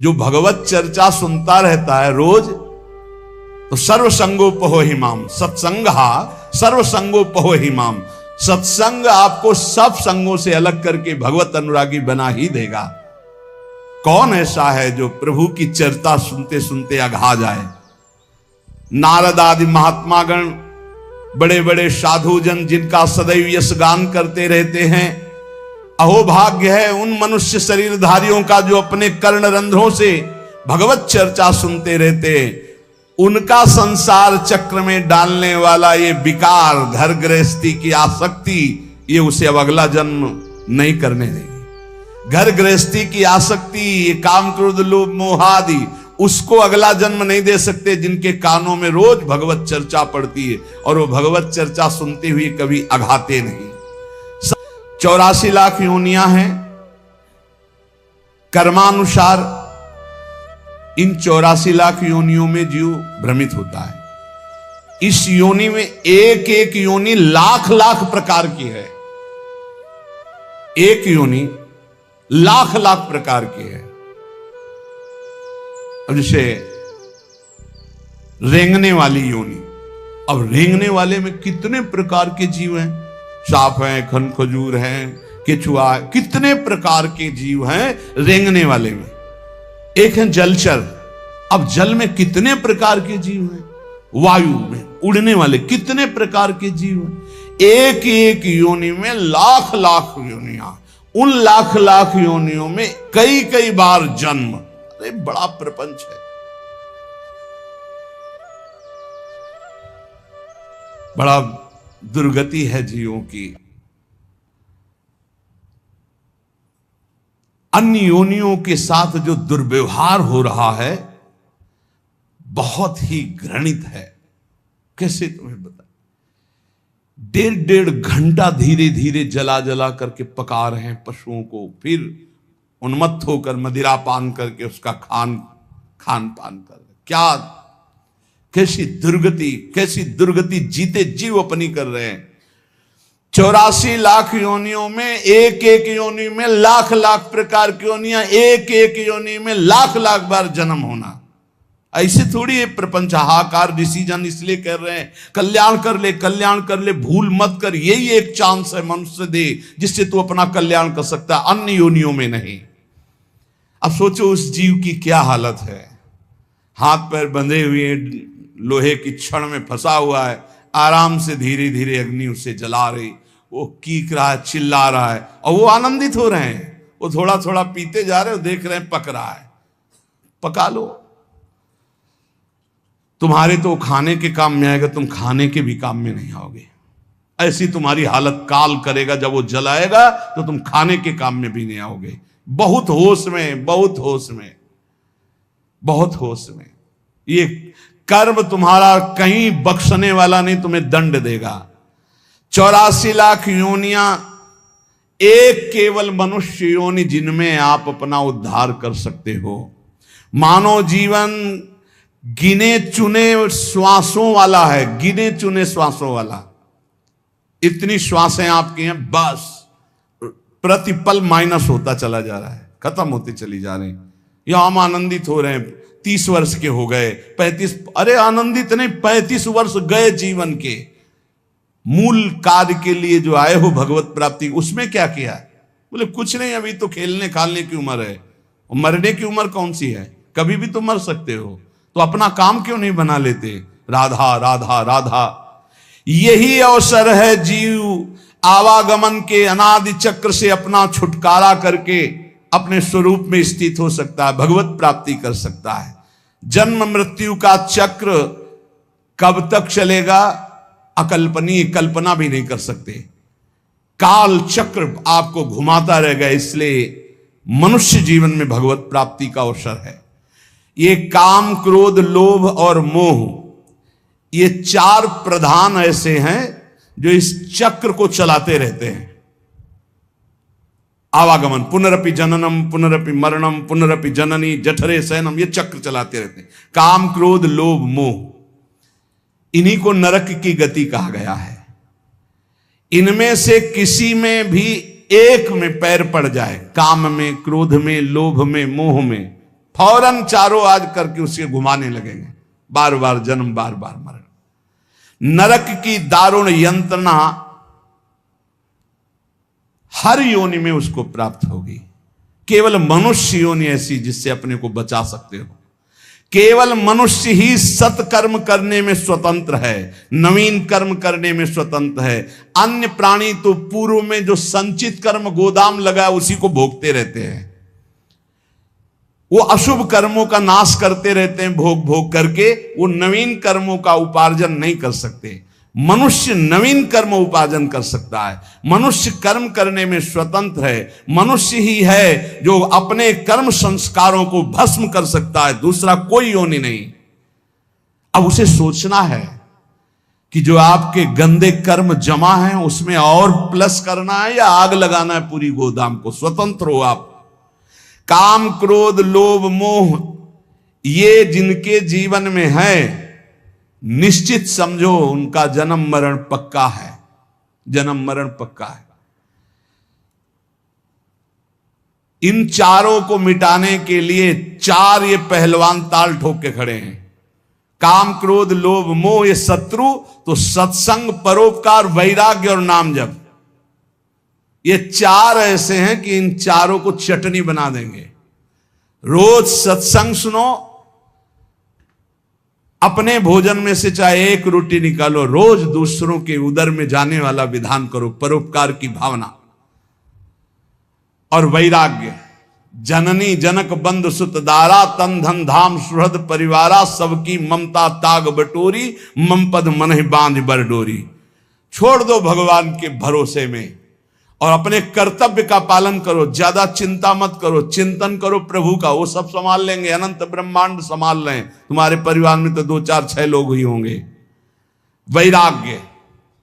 जो भगवत चर्चा सुनता रहता है रोज, तो सर्वसंगोपहो हिमाम, सत्संगा सर्वसंगोपहो हिमाम, सत्संग आपको सब संगों से अलग करके भगवत अनुरागी बना ही देगा। कौन ऐसा है जो प्रभु की चर्चा सुनते सुनते अघा जाए? नारद आदि महात्मागण, बड़े बड़े साधुजन जिनका सदैव यश गान करते रहते हैं, अहोभाग्य है उन मनुष्य शरीरधारियों का जो अपने कर्ण रंध्रों से भगवत चर्चा सुनते रहते हैं। उनका संसार चक्र में डालने वाला ये विकार, घर गृहस्थी की आसक्ति, ये उसे अब अगला जन्म नहीं करने देगी। घर गृहस्थी की आसक्ति, ये काम क्रोध लोभ मोह आदि, उसको अगला जन्म नहीं दे सकते जिनके कानों में रोज भगवत चर्चा पड़ती है और वो भगवत चर्चा सुनते हुए कभी अघाते नहीं। 84 लाख योनियां हैं कर्मानुसार। इन 84 लाख योनियों में जीव भ्रमित होता है। इस योनि में एक एक योनि लाख लाख प्रकार की है। एक योनि लाख लाख प्रकार की है। अब जैसे रेंगने वाली योनि, अब रेंगने वाले में कितने प्रकार के जीव हैं? सांप हैं, खनखजूर हैं, केचुआ, कितने प्रकार के जीव हैं रेंगने वाले में। एक है जलचर, अब जल में कितने प्रकार के जीव हैं। वायु में उड़ने वाले कितने प्रकार के जीव हैं। एक एक योनि में लाख लाख योनियां, उन लाख लाख योनियों में कई कई बार जन्म। अरे बड़ा प्रपंच है, बड़ा दुर्गति है जीवों की। अन्य योनियों के साथ जो दुर्व्यवहार हो रहा है बहुत ही घृणित है। कैसे तुम्हें बता, 1.5 घंटा धीरे धीरे जला जला करके पका रहे हैं पशुओं को, फिर उन्मत्त होकर मदिरा पान करके उसका खान पान कर रहे। क्या कैसी दुर्गति जीते जीव अपनी कर रहे हैं। 84 लाख योनियों में एक एक योनि में लाख लाख प्रकार की योनियां, एक एक योनि में लाख लाख बार जन्म होना। ऐसे थोड़ी है प्रपंच हाहाकार। ऋषिजन इसलिए कर रहे हैं कल्याण कर ले, भूल मत कर। यही एक चांस है मनुष्य दे जिससे तू अपना कल्याण कर सकता है, अन्य योनियों में नहीं। अब सोचो उस जीव की क्या हालत है। हाथ पैर बंधे हुए लोहे की छड़ में फंसा हुआ है, आराम से धीरे धीरे अग्नि उसे जला रही, वो कीक रहा है, चिल्ला रहा है और वो आनंदित हो रहे हैं। वो थोड़ा थोड़ा पीते जा रहे हो, देख रहे हैं पक रहा है। पका लो, तुम्हारे तो खाने के काम में आएगा, तुम खाने के भी काम में नहीं आओगे। ऐसी तुम्हारी हालत काल करेगा, जब वो जलाएगा तो तुम खाने के काम में भी नहीं आओगे। बहुत होश में, बहुत होश में, बहुत होश में। ये कर्म तुम्हारा कहीं बख्शने वाला नहीं, तुम्हें दंड देगा। 84 लाख योनियां, एक केवल मनुष्य योनि जिनमें आप अपना उद्धार कर सकते हो। मानव जीवन गिने चुने श्वासों वाला है, गिने चुने श्वासों वाला। इतनी श्वासें आपकी हैं, बस प्रतिपल माइनस होता चला जा रहा है, खत्म होती चली जा रही। यहां हम आनंदित हो रहे हैं, 30 वर्ष के हो गए, 35, अरे आनंदित नहीं, 35 वर्ष गए जीवन के। मूल कार्य के लिए जो आए हो भगवत प्राप्ति, उसमें क्या किया? बोले कुछ नहीं, अभी तो खेलने खालने की उम्र है। मरने की उम्र कौन सी है? कभी भी तो मर सकते हो, तो अपना काम क्यों नहीं बना लेते? राधा राधा राधा। यही अवसर है जीव आवागमन के अनादि चक्र से अपना छुटकारा करके अपने स्वरूप में स्थित हो सकता है, भगवत प्राप्ति कर सकता है। जन्म मृत्यु का चक्र कब तक चलेगा अकल्पनीय, कल्पना भी नहीं कर सकते। काल चक्र आपको घुमाता रहेगा। इसलिए मनुष्य जीवन में भगवत प्राप्ति का अवसर है। ये काम क्रोध लोभ और मोह, ये 4 प्रधान ऐसे हैं जो इस चक्र को चलाते रहते हैं। आवागमन, पुनरपि जननम पुनरपि मरणम पुनरपि जननी जठरे शयनम, ये चक्र चलाते रहते हैं। काम क्रोध लोभ मोह, इन्हीं को नरक की गति कहा गया है। इनमें से किसी में भी एक में पैर पड़ जाए, काम में, क्रोध में, लोभ में, मोह में, फौरन चारों आज करके उसे घुमाने लगेंगे, बार बार जन्म, बार बार मरण। नरक की दारुण यंत्रणा हर योनि में उसको प्राप्त होगी। केवल मनुष्य योनि ऐसी जिससे अपने को बचा सकते हो। केवल मनुष्य ही सत्कर्म करने में स्वतंत्र है, नवीन कर्म करने में स्वतंत्र है। अन्य प्राणी तो पूर्व में जो संचित कर्म गोदाम लगा उसी को भोगते रहते हैं। वो अशुभ कर्मों का नाश करते रहते हैं, भोग भोग करके। वो नवीन कर्मों का उपार्जन नहीं कर सकते। मनुष्य नवीन कर्म उपार्जन कर सकता है। मनुष्य कर्म करने में स्वतंत्र है। मनुष्य ही है जो अपने कर्म संस्कारों को भस्म कर सकता है, दूसरा कोई योनि नहीं। अब उसे सोचना है कि जो आपके गंदे कर्म जमा हैं उसमें और प्लस करना है या आग लगाना है पूरी गोदाम को। स्वतंत्र हो आप। काम, क्रोध, लोभ, मोह ये जिनके जीवन में है, निश्चित समझो उनका जन्म मरण पक्का है। जन्म मरण पक्का है। इन चारों को मिटाने के लिए चार ये पहलवान ताल ठोक के खड़े हैं। काम, क्रोध, लोभ, मोह ये शत्रु, तो सत्संग, परोपकार, वैराग्य और नाम जप, ये चार ऐसे हैं कि इन चारों को चटनी बना देंगे। रोज सत्संग सुनो, अपने भोजन में से चाहे एक रोटी निकालो, रोज दूसरों के उदर में जाने वाला विधान करो, परोपकार की भावना और वैराग्य। जननी जनक बंधु सुत दारा, तन धन धाम सुहृद परिवारा, सबकी ममता ताग बटोरी, मम पद मन बांध बरडोरी। छोड़ दो भगवान के भरोसे में और अपने कर्तव्य का पालन करो। ज्यादा चिंता मत करो, चिंतन करो प्रभु का, वो सब संभाल लेंगे। अनंत ब्रह्मांड संभाल रहे हैं। तुम्हारे परिवार में तो 2 4 6 लोग ही होंगे। वैराग्य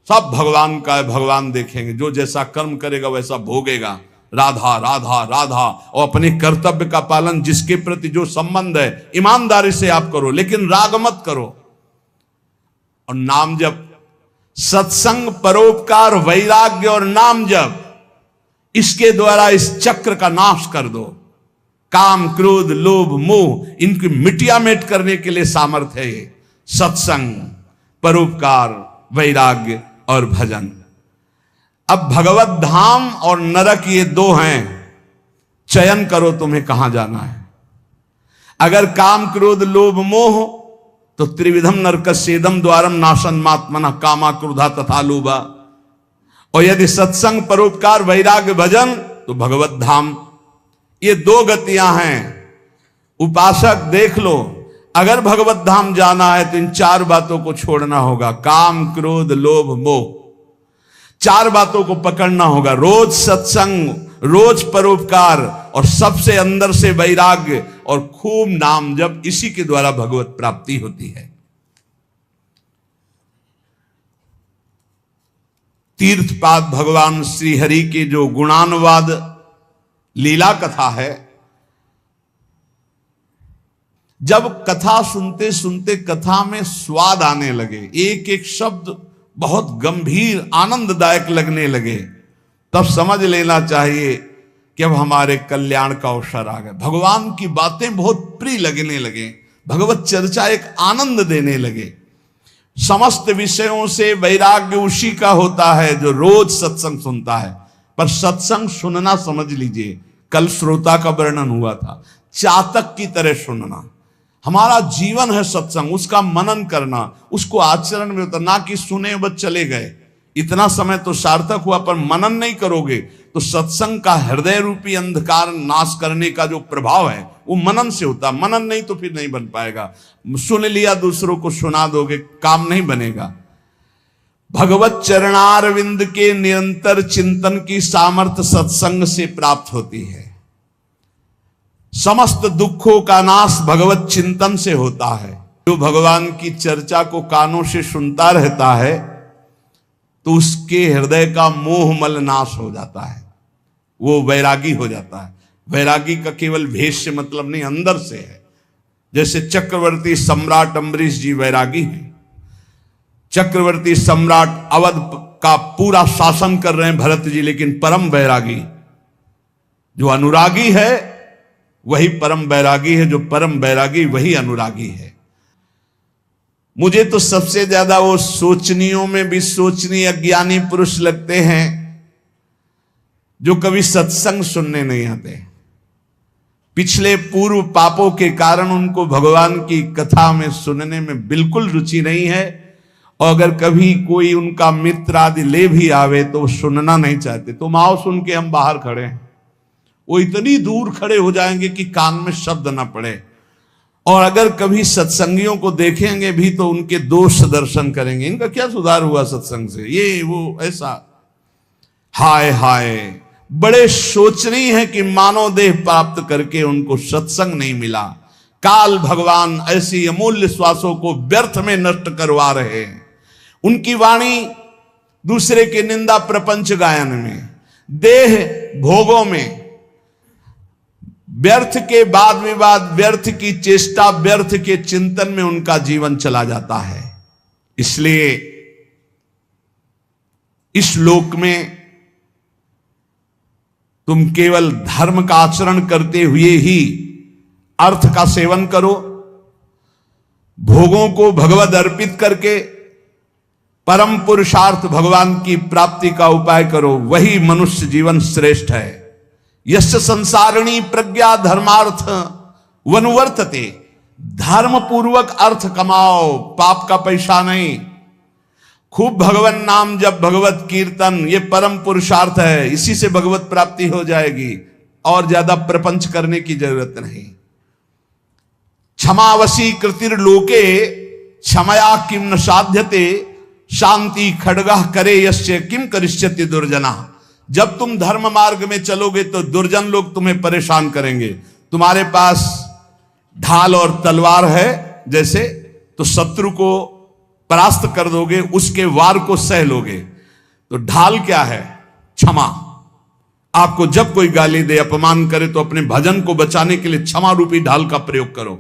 सब भगवान का है, भगवान देखेंगे। जो जैसा कर्म करेगा वैसा भोगेगा। राधा राधा राधा। और अपने कर्तव्य का पालन, जिसके प्रति जो संबंध है ईमानदारी से आप करो, लेकिन राग मत करो। और नाम जप, सत्संग, परोपकार, वैराग्य और नाम जप, इसके द्वारा इस चक्र का नाश कर दो। काम, क्रोध, लोभ, मोह इनकी मिटिया मेट करने के लिए सामर्थ्य है ये सत्संग, परोपकार, वैराग्य और भजन। अब भगवत धाम और नरक ये 2 हैं। चयन करो तुम्हें कहां जाना है। अगर काम, क्रोध, लोभ, मोह तो त्रिविधम नरकस्येदम द्वारम नाशन मात्मना कामा क्रोधा तथा लोभा। और यदि सत्संग, परोपकार, वैराग्य, भजन तो भगवत धाम। ये 2 गतियां हैं। उपासक देख लो, अगर भगवत धाम जाना है तो इन 4 बातों को छोड़ना होगा। काम, क्रोध, लोभ, मोह, 4 बातों को पकड़ना होगा। रोज सत्संग, रोज परोपकार और सबसे अंदर से वैराग्य और खूब नाम जप। इसी के द्वारा भगवत प्राप्ति होती है। तीर्थपाद भगवान श्री हरि के जो गुणानुवाद लीला कथा है, जब कथा सुनते सुनते कथा में स्वाद आने लगे, एक एक शब्द बहुत गंभीर आनंददायक लगने लगे, तब समझ लेना चाहिए कि अब हमारे कल्याण का अवसर आ गया। भगवान की बातें बहुत प्रिय लगने लगे, भगवत चर्चा एक आनंद देने लगे। समस्त विषयों से वैराग्य उसी का होता है जो रोज सत्संग सुनता है। पर सत्संग सुनना समझ लीजिए, कल श्रोता का वर्णन हुआ था, चातक की तरह सुनना। हमारा जीवन है सत्संग, उसका मनन करना, उसको आचरण में उतरना, कि सुने बस चले गए। इतना समय तो सार्थक हुआ, पर मनन नहीं करोगे तो सत्संग का हृदय रूपी अंधकार नाश करने का जो प्रभाव है वो मनन से होता। मनन नहीं तो फिर नहीं बन पाएगा। सुन लिया, दूसरों को सुना दोगे, काम नहीं बनेगा। भगवत चरणारविंद के निरंतर चिंतन की सामर्थ्य सत्संग से प्राप्त होती है। समस्त दुखों का नाश भगवत चिंतन से होता है। जो भगवान की चर्चा को कानों से सुनता रहता है तो उसके हृदय का मोह मल नाश हो जाता है, वो वैरागी हो जाता है। वैरागी का केवल भेष से मतलब नहीं, अंदर से है। जैसे चक्रवर्ती सम्राट अम्बरीश जी वैरागी हैं। चक्रवर्ती सम्राट अवध का पूरा शासन कर रहे हैं भरत जी, लेकिन परम वैरागी। जो अनुरागी है वही परम बैरागी है, जो परम बैरागी वही अनुरागी है। मुझे तो सबसे ज्यादा वो सोचनियों में भी सोचनीय अज्ञानी पुरुष लगते हैं जो कभी सत्संग सुनने नहीं आते। पिछले पूर्व पापों के कारण उनको भगवान की कथा में सुनने में बिल्कुल रुचि नहीं है, और अगर कभी कोई उनका मित्र आदि ले भी आवे तो वो सुनना नहीं चाहते। तुम आओ, सुन के हम बाहर खड़े हैं। वो इतनी दूर खड़े हो जाएंगे कि कान में शब्द ना पड़े, और अगर कभी सत्संगियों को देखेंगे भी तो उनके दोष दर्शन करेंगे, इनका क्या सुधार हुआ सत्संग से, ये वो ऐसा। हाय हाय, बड़े शोचनीय है कि मानव देह प्राप्त करके उनको सत्संग नहीं मिला। काल भगवान ऐसी अमूल्य श्वासों को व्यर्थ में नष्ट करवा रहे हैं। उनकी वाणी दूसरे के निंदा प्रपंच गायन में, देह भोगों में, व्यर्थ के वाद विवाद, व्यर्थ की चेष्टा, व्यर्थ के चिंतन में उनका जीवन चला जाता है। इसलिए इस लोक में तुम केवल धर्म का आचरण करते हुए ही अर्थ का सेवन करो, भोगों को भगवद अर्पित करके परम पुरुषार्थ भगवान की प्राप्ति का उपाय करो, वही मनुष्य जीवन श्रेष्ठ है। यस्य संसारिणी प्रज्ञा धर्मार्थ वनुवर्तते, धर्म पूर्वक अर्थ कमाओ, पाप का पैसा नहीं। खूब भगवान नाम जब, भगवत कीर्तन, ये परम पुरुषार्थ है, इसी से भगवत प्राप्ति हो जाएगी, और ज्यादा प्रपंच करने की जरूरत नहीं। क्षमावशी कृतिर्लोके क्षमया किम न साध्यते, शांति खड्गः करे यस्य किम करिष्यति दुर्जना। जब तुम धर्म मार्ग में चलोगे तो दुर्जन लोग तुम्हें परेशान करेंगे। तुम्हारे पास ढाल और तलवार है जैसे, तो शत्रु को परास्त कर दोगे, उसके वार को सह लोगे। तो ढाल क्या है? क्षमा। आपको जब कोई गाली दे, अपमान करे, तो अपने भजन को बचाने के लिए क्षमा रूपी ढाल का प्रयोग करो।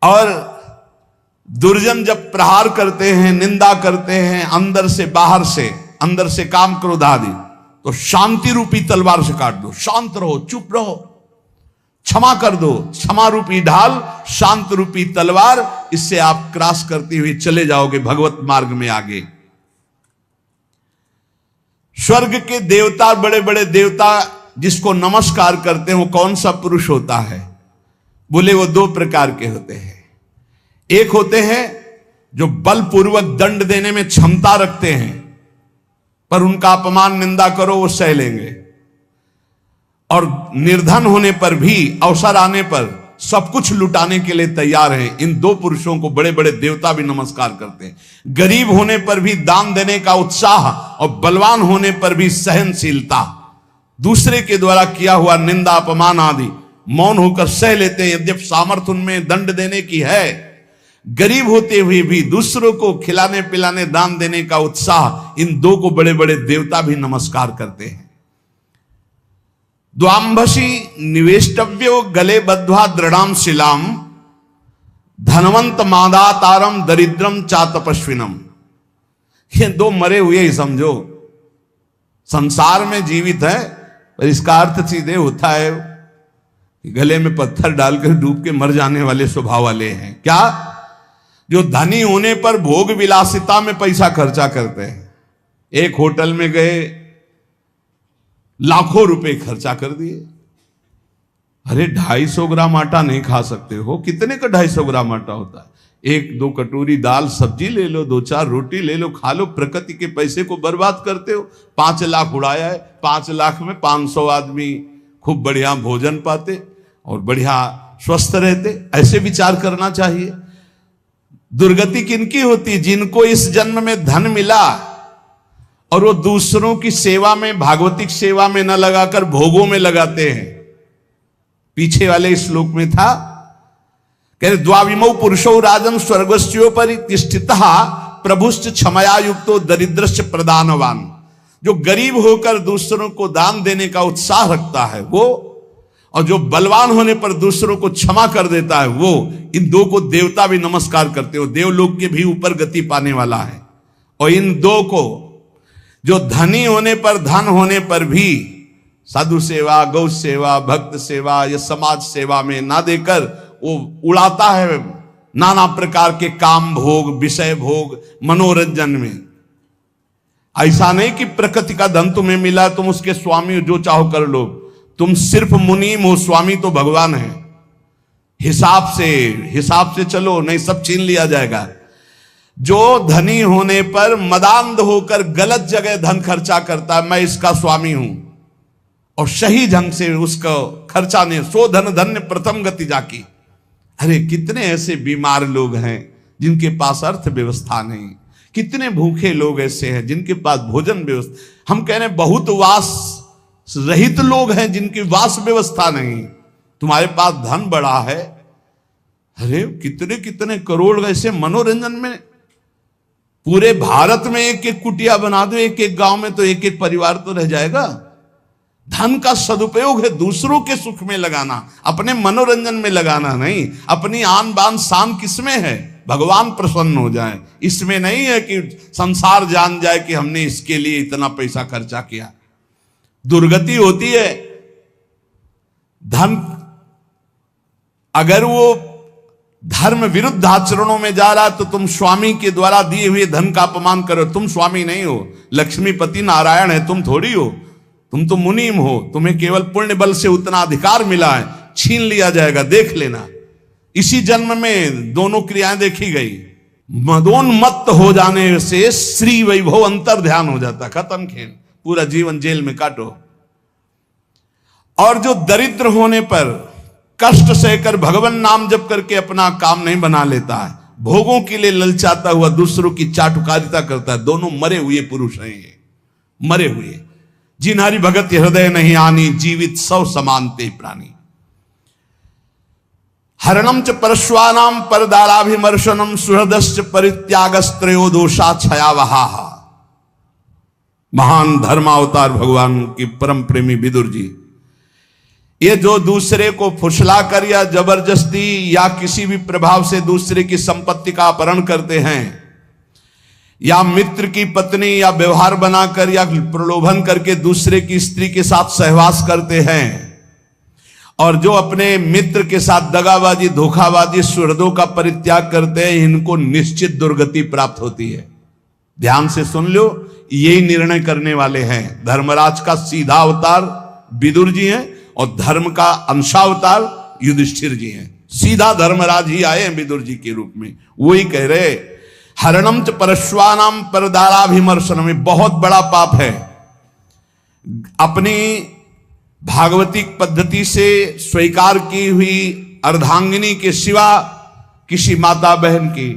और दुर्जन जब प्रहार करते हैं, निंदा करते हैं, अंदर से बाहर से, अंदर से काम क्रोध आदि, तो शांति रूपी तलवार से काट दो। शांत रहो, चुप रहो, क्षमा कर दो। क्षमा रूपी ढाल, शांत रूपी तलवार, इससे आप क्रॉस करते हुए चले जाओगे भगवत मार्ग में आगे। स्वर्ग के देवता, बड़े बड़े देवता जिसको नमस्कार करते हैं, वो कौन सा पुरुष होता है? बोले वो दो प्रकार के होते हैं। एक होते हैं जो बलपूर्वक दंड देने में क्षमता रखते हैं, पर उनका अपमान निंदा करो वो सह लेंगे, और निर्धन होने पर भी, अवसर आने पर सब कुछ लुटाने के लिए तैयार हैं। इन दो पुरुषों को बड़े बड़े देवता भी नमस्कार करते हैं। गरीब होने पर भी दान देने का उत्साह, और बलवान होने पर भी सहनशीलता। दूसरे के द्वारा किया हुआ निंदा अपमान आदि मौन होकर सह लेते हैं, यद्यप सामर्थ्य उनमें दंड देने की है। गरीब होते हुए भी दूसरों को खिलाने पिलाने, दान देने का उत्साह, इन दो को बड़े बड़े देवता भी नमस्कार करते हैं। द्वांभसी निवेष्टव्यो गले बद्ध्वा दृढ़ाम शिलाम, धनवंत मादातारम दरिद्रम चातपस्विनम। ये दो मरे हुए ही समझो, संसार में जीवित है, पर इसका अर्थ सीधे होता है गले में पत्थर डालकर डूब के मर जाने वाले स्वभाव वाले हैं। क्या? जो धनी होने पर भोग विलासिता में पैसा खर्चा करते हैं। एक होटल में गए, लाखों रुपए खर्चा कर दिए। अरे 250 ग्राम आटा नहीं खा सकते हो? कितने का 250 ग्राम आटा होता है? 1-2 कटोरी दाल सब्जी ले लो, 2-4 रोटी ले लो, खा लो। प्रकृति के पैसे को बर्बाद करते हो। 5 लाख उड़ाया है, 5 लाख में 500 आदमी खूब बढ़िया भोजन पाते और बढ़िया स्वस्थ रहते। ऐसे विचार करना चाहिए। दुर्गति किनकी होती? जिनको इस जन्म में धन मिला और वो दूसरों की सेवा में, भागवतिक सेवा में न लगाकर भोगों में लगाते हैं। पीछे वाले श्लोक में था, कह रहे द्वाविमौ पुरुषो राजन स्वर्गस्योपरि तिष्ठितः प्रभुश्च क्षमया युक्तो दरिद्रश्च प्रदानवान। जो गरीब होकर दूसरों को दान देने का उत्साह रखता है वो, और जो बलवान होने पर दूसरों को क्षमा कर देता है वो, इन दो को देवता भी नमस्कार करते हो। देवलोक के भी ऊपर गति पाने वाला है। और इन दो को, जो धनी होने पर, धन होने पर भी साधु सेवा, गौ सेवा, भक्त सेवा या समाज सेवा में ना देकर वो उड़ाता है नाना प्रकार के काम भोग, विषय भोग, मनोरंजन में। ऐसा नहीं कि प्रकृति का धन तुम्हें मिला, तुम उसके स्वामी हो, जो चाहो कर लो। तुम सिर्फ मुनीम हो, स्वामी तो भगवान है। हिसाब से चलो, नहीं सब छीन लिया जाएगा। जो धनी होने पर मदांध होकर गलत जगह धन खर्चा करता है, मैं इसका स्वामी हूं, और सही ढंग से उसका खर्चा नहीं, सो धन धन्य प्रथम गति जाकी। अरे कितने ऐसे बीमार लोग हैं जिनके पास अर्थव्यवस्था नहीं, कितने भूखे लोग ऐसे हैं जिनके पास भोजन व्यवस्था, हम कह रहे हैं बहुत वास रहित लोग हैं जिनकी वास व्यवस्था नहीं। तुम्हारे पास धन बड़ा है, अरे कितने कितने करोड़ ऐसे मनोरंजन में, पूरे भारत में एक एक कुटिया बना दो, एक एक गांव में तो एक एक परिवार तो रह जाएगा। धन का सदुपयोग है दूसरों के सुख में लगाना, अपने मनोरंजन में लगाना नहीं। अपनी आन बान शान किसमें है? भगवान प्रसन्न हो जाए, इसमें नहीं है कि संसार जान जाए कि हमने इसके लिए इतना पैसा खर्चा किया। दुर्गति होती है। धन अगर वो धर्म विरुद्ध आचरणों में जा रहा है तो तुम स्वामी के द्वारा दिए हुए धन का अपमान करो। तुम स्वामी नहीं हो, लक्ष्मीपति नारायण है, तुम थोड़ी हो। तुम तो मुनीम हो, तुम्हें केवल पुण्य बल से उतना अधिकार मिला है, छीन लिया जाएगा, देख लेना। इसी जन्म में दोनों क्रियाएं देखी गई। मदोन्मत्त हो जाने से श्री वैभव अंतर ध्यान हो जाता, खत्म खेल, पूरा जीवन जेल में काटो। और जो दरिद्र होने पर कष्ट सहकर भगवान नाम जप करके अपना काम नहीं बना लेता है, भोगों के लिए ललचाता हुआ दूसरों की चाटुकारिता करता है, दोनों मरे हुए पुरुष हैं ये, मरे हुए। जिन्हारी भगत हृदय नहीं आनी, जीवित सौ समानते प्राणी। हरणम च परश्वानाम परदाराभिमर्शनम सुहृदश्च परित्यागस्त्रयो दोषा छयावहा। महान धर्मावतार भगवान की परम प्रेमी विदुर जी, ये जो दूसरे को फुसला कर या जबरदस्ती या किसी भी प्रभाव से दूसरे की संपत्ति का अपहरण करते हैं, या मित्र की पत्नी या व्यवहार बनाकर या प्रलोभन करके दूसरे की स्त्री के साथ सहवास करते हैं, और जो अपने मित्र के साथ दगाबाजी, धोखाबाजी, सुहृदों का परित्याग करते हैं, इनको निश्चित दुर्गति प्राप्त होती है। ध्यान से सुन लो, यही निर्णय करने वाले हैं। धर्मराज का सीधा अवतार विदुर जी हैं और धर्म का अंशावतार युधिष्ठिर जी हैं। सीधा धर्मराज ही आए हैं विदुर जी के रूप में। वही कह रहे, हरणम च परश्वानाम परदाराभिमर्शनम, में बहुत बड़ा पाप है अपनी भागवतिक पद्धति से स्वीकार की हुई अर्धांगिनी के सिवा किसी माता बहन की,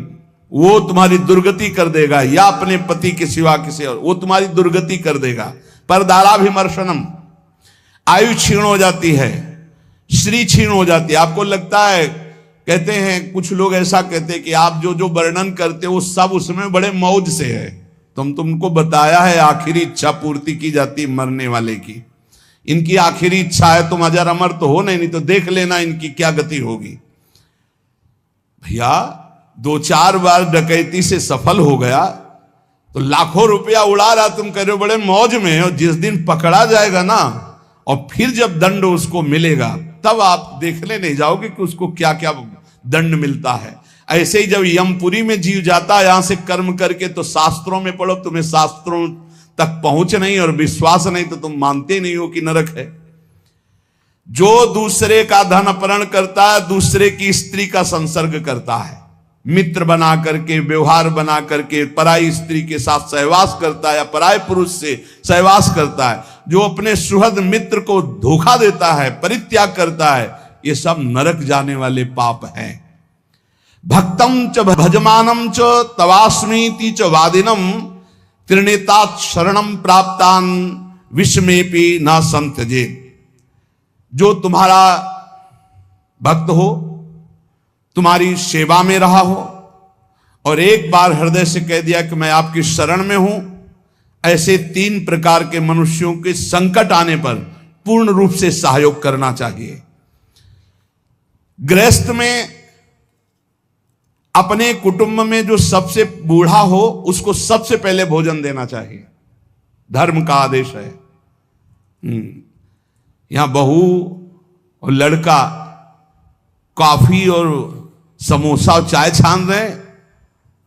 वो तुम्हारी दुर्गति कर देगा, या अपने पति के सिवा किसी और, वो तुम्हारी दुर्गति कर देगा। परदाराभिमर्शनम, आयु क्षीण हो जाती है, श्री क्षीण हो जाती है। आपको लगता है, कहते हैं कुछ लोग ऐसा कहते हैं कि आप जो जो वर्णन करते हो सब उसमें बड़े मौज से है। तुमको बताया है आखिरी इच्छा पूर्ति की जाती मरने वाले की। इनकी आखिरी इच्छा है तुम अजर अमर तो हो नहीं तो देख लेना इनकी क्या गति होगी। भैया 2-4 बार डकैती से सफल हो गया तो लाखों रुपया उड़ा रहा, तुम कह रहे हो बड़े मौज में। और जिस दिन पकड़ा जाएगा ना, और फिर जब दंड उसको मिलेगा, तब आप देखने नहीं जाओगे कि उसको क्या क्या दंड मिलता है। ऐसे ही जब यमपुरी में जीव जाता है यहां से कर्म करके, तो शास्त्रों में पढ़ो, तुम्हें शास्त्रों तक पहुंच नहीं और विश्वास नहीं तो तुम मानते नहीं हो कि नरक है। जो दूसरे का धन अपहरण करता है, दूसरे की स्त्री का संसर्ग करता है, मित्र बना करके, व्यवहार बना करके पराई स्त्री के साथ सहवास करता है या पराय पुरुष से सहवास करता है, जो अपने सुहृद मित्र को धोखा देता है, परित्याग करता है, ये सब नरक जाने वाले पाप हैं। भक्तम च भजमानम च तवास्मीति च वादिनम त्रिनेतात शरणम प्राप्तान विस्मेपि न संत्यजे। जो तुम्हारा भक्त हो, तुम्हारी सेवा में रहा हो और एक बार हृदय से कह दिया कि मैं आपकी शरण में हूं, ऐसे 3 प्रकार के मनुष्यों के संकट आने पर पूर्ण रूप से सहयोग करना चाहिए। गृहस्थ में अपने कुटुंब में जो सबसे बूढ़ा हो उसको सबसे पहले भोजन देना चाहिए, धर्म का आदेश है। यहां बहू और लड़का कॉफी और समोसा और चाय छान रहे हैं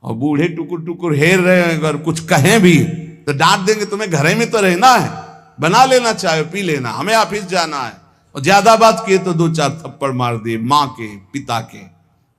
और बूढ़े टुकुर टुकुर हेर रहे हैं। अगर कुछ कहें भी तो डांट देंगे, तुम्हें घरे में तो रहना है, बना लेना चाय पी लेना, हमें ऑफिस जाना है। और ज्यादा बात किए तो 2-4 थप्पड़ मार दिए माँ के पिता के।